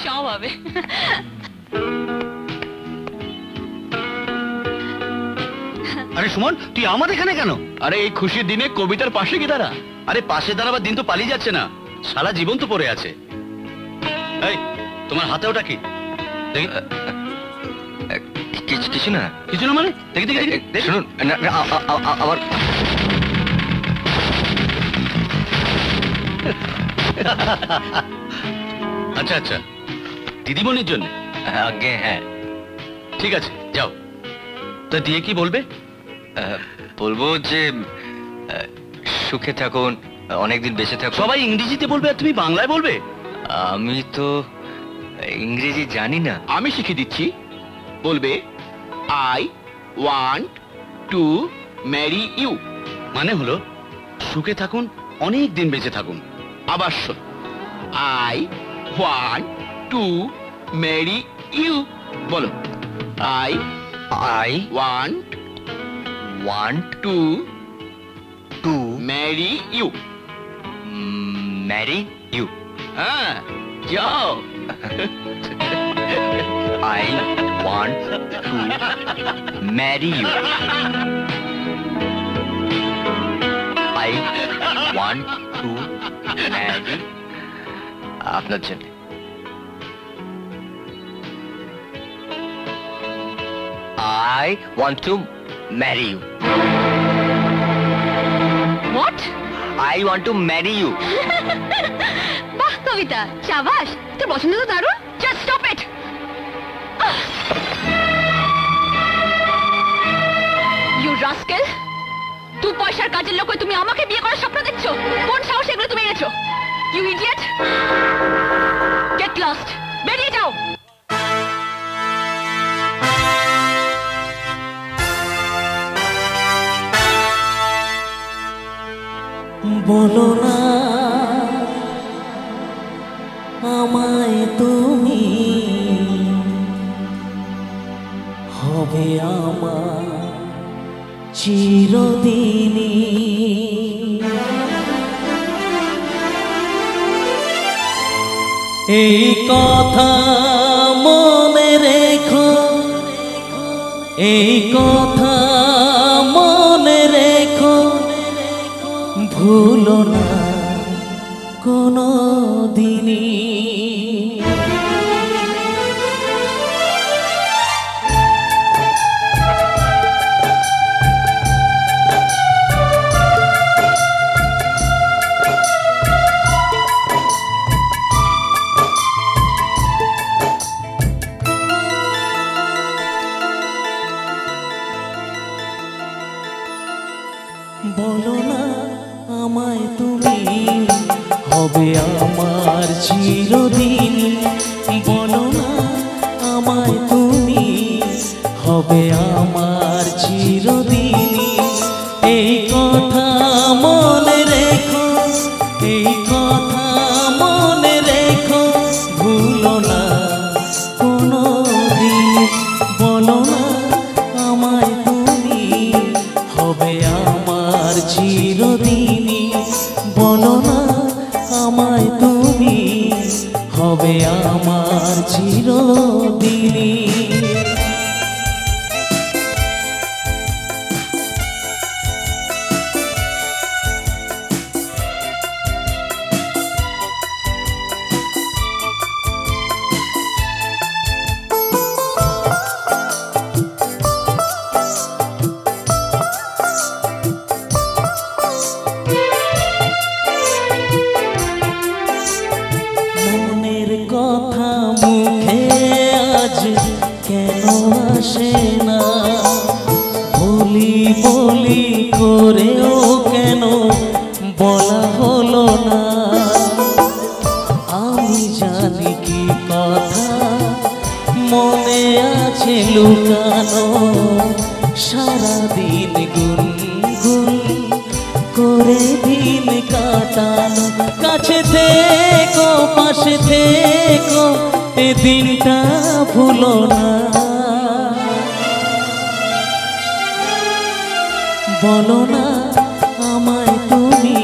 সব হবে। আরে সুমন, তুই আমাদের এখানে কেন? আরে এই খুশির দিনে কবিতার পাশে কি দাঁড়া। আরে পাশে দাঁড়াবার দিন তো পালিয়ে যাচ্ছে না, সারা জীবন তো পড়ে আছে। এই তোমার হাতে ওটা কি? দেখি। কিছু না। কিছু না মানে? দেখি দেখি দেখি। শুনুন, আমার আচ্ছা আচ্ছা, দিদিমণির জন্য? আগে হ্যাঁ। ঠিক আছে, যাও। তা দিয়ে কি বলবে? বলবো যে সুখে থাকুন, অনেকদিন বেঁচে থাকুন। সবাই ইংরেজিতে বলবে আর তুমি বাংলায় বলবে? আমি তো ইংরেজি জানি না। আমি শিখিয়ে দিচ্ছি। বলবে I want to marry you. মানে হলো সুখে থাকুন, অনেক দিন বেঁচে থাকুন। আবার শোন, I want to marry you. বলো, I want to marry you. Marry you. হ্যাঁ, যাও। I want to marry you. I want to marry আপনার জন্য। I want to marry you. What? I want to marry you. বাহ কবিতা, শাবাশ, তোর পছন্দ তো দারুণ। Just stop it. You rascal! তুই পয়সার কাজের লোক হয়ে তুমি আমাকে বিয়ে করার স্বপ্ন দেখছো? কোন সাহসে এগুলো তুমি এনেছো? You idiot! Get lost! বেরিয়ে যাও! বলো না আমায় তুমি, হবে আমার চিরদিনই। এই কথা মনে রেখো, এই কথা মনে রেখো, ভুলো না কোনো দিনই। বলো না আমায় তুমি, হবে আমার চিরদিনই। বলো না আমায় তুমি, হবে আমার চিরদিনই। এই কথা মনে রেখো, এই কথা মনে রেখো, ভুলো না কোনো দিন। বলো না আমায় তুমি, হবে আমার চিরদিনই। বলো না আমায় তুমি, হবে আমার চিরদিনই। মনের কথা মুখে আজ কেন আসে না, বলি বলি করেও কেন বলা হলো না। আমি জানি কি কথা মনে আছে লুকানো, সারাদিন গুনগুন করে দিন কাটানো। কাছে থেকো, পাশে থেকো, এ দিনটা ভুলো না। বলো না আমায় তুমি,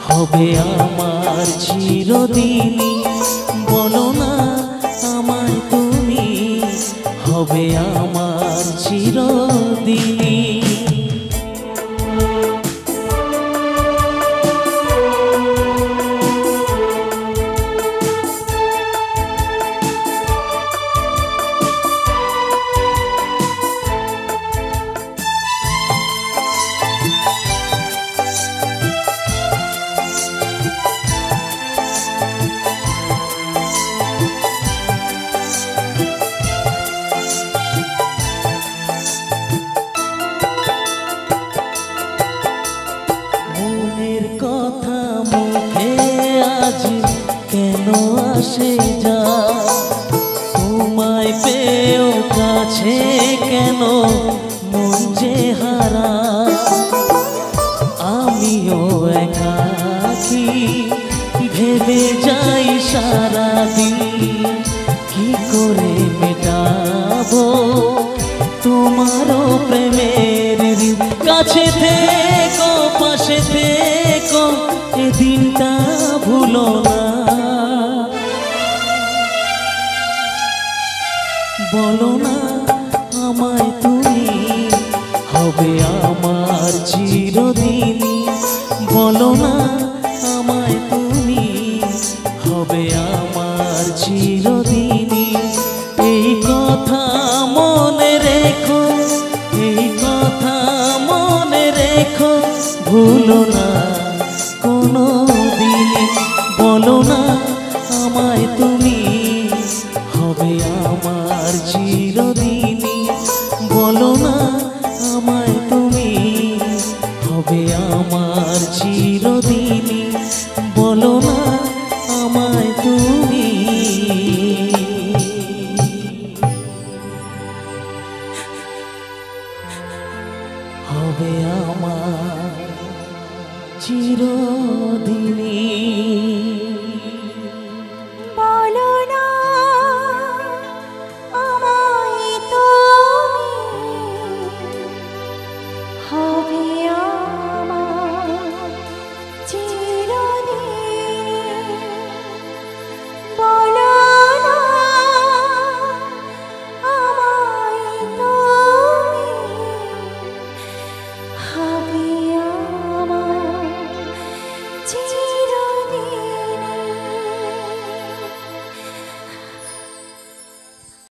হবে আমার চিরদিনই। বলো না হবে আমার চিরদিনই। মনের কথা মুখে আজ কেন আসে যা, তোমায় পেয়েও কাছে কেন মন যে হারা। আমিও একাকী ভেবে যাই সারাদিন, কি করে মেটাবো তোমারও প্রেমের ঋণ। কাছে থেকো পাশে থেকো এ দিনটা ভুলো না। বলো না আমায় তুমি হবে আমার চিরদিনই। বলো না আমায় তুমি হবে আমার চিরদিনই। এই কথা মনে রেখো, এই কথা মনে রেখো, ভুলো না কোনো দিনই। বলো না আমায় তুমি হবে আমার চিরদিন।